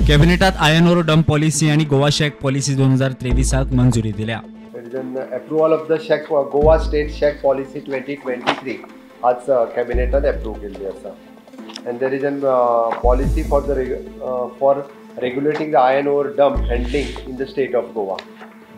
कॅबिनेटात iron or dump policy आणि गोवा शेक policy 2023 मंजुरी दिल्या. There is an approval of the SHAC Goa State SHAC Policy 2023 आज कॅबिनेटात approve केल्ली आसा. And there is an policy for regulating the iron ore dump handling in the state of Goa.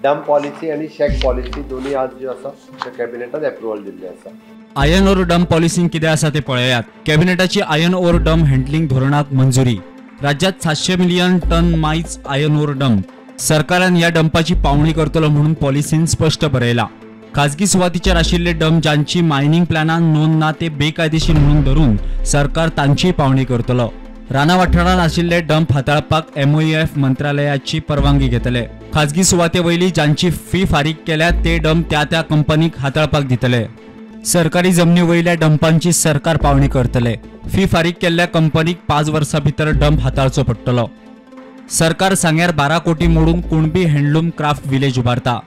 Dump policy आणि SHAC policy दोन्ही आज जे आसा त्या कॅबिनेटात approval Delhi आसा. आयर्न ओर डंप पॉलिसीन कितें आसा ते पळयात. कॅबिनेटाची आयर्न ओर डंप हँडलिंग धोरणाक मंजुरी. राज्यात 700 मिलियन टन मायज आयर्न ओर डंप. सरकारान या डंपाची पावणी करतलो म्हणून पॉलिसीन स्पष्ट बरयला. खाजगी सुवातीचेर आशिल्ले डंप ज्यांची मायनिंग प्लॅनान नोंद ना ते बेकायदेशीर म्हणून धरून सरकार तांची पावणी करतलो. राना वाठारांत आशिल्ले डंप हाताळपाक MOEF मंत्रालयाची परवानगी घेतले. खाजगी सुवाते वयली ज्यांची फी फारीक केल्या ते डंप त्या कंपनीक हाताळपाक दितले. सरकारी जमनी वयल्या डंपांची सरकार पावणी करतले. फी फारीक केल्ल्या कंपनीक 5 वर्सां भितर डंप हाताळचो पडटलो. सरकार सांग्यार 12 कोटी मोडून कुणबी हँडलूम क्राफ्ट विलेज उबारता.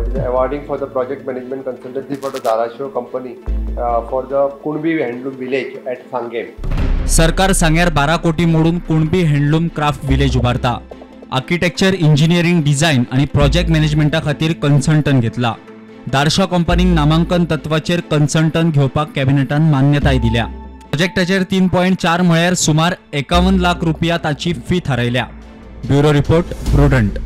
It is awarding for the project management consultancy for the Dharashaw company for the Kunbi Handloom Village at Sangem. सरकार सांग्यार 12 कोटी मोडून कुणबी हँडलूम क्राफ्ट विलेज उबारता. आर्किटेक्चर, इंजिनियरिंग, डिझायन आणि प्रोजेक्ट मॅनेजमेंटा खातीर कन्सल्टंट घेतला. धारशा कंपनीक नामांकन तत्वाचेर कन्सल्टंट घेवपाक कॅबिनेटान मान्यताय दिल्या. प्रोजेक्टाचेर 3.4 म्हळ्यार सुमार 51 लाख रुपया ताची फी थारायल्या. Bureau report prudent.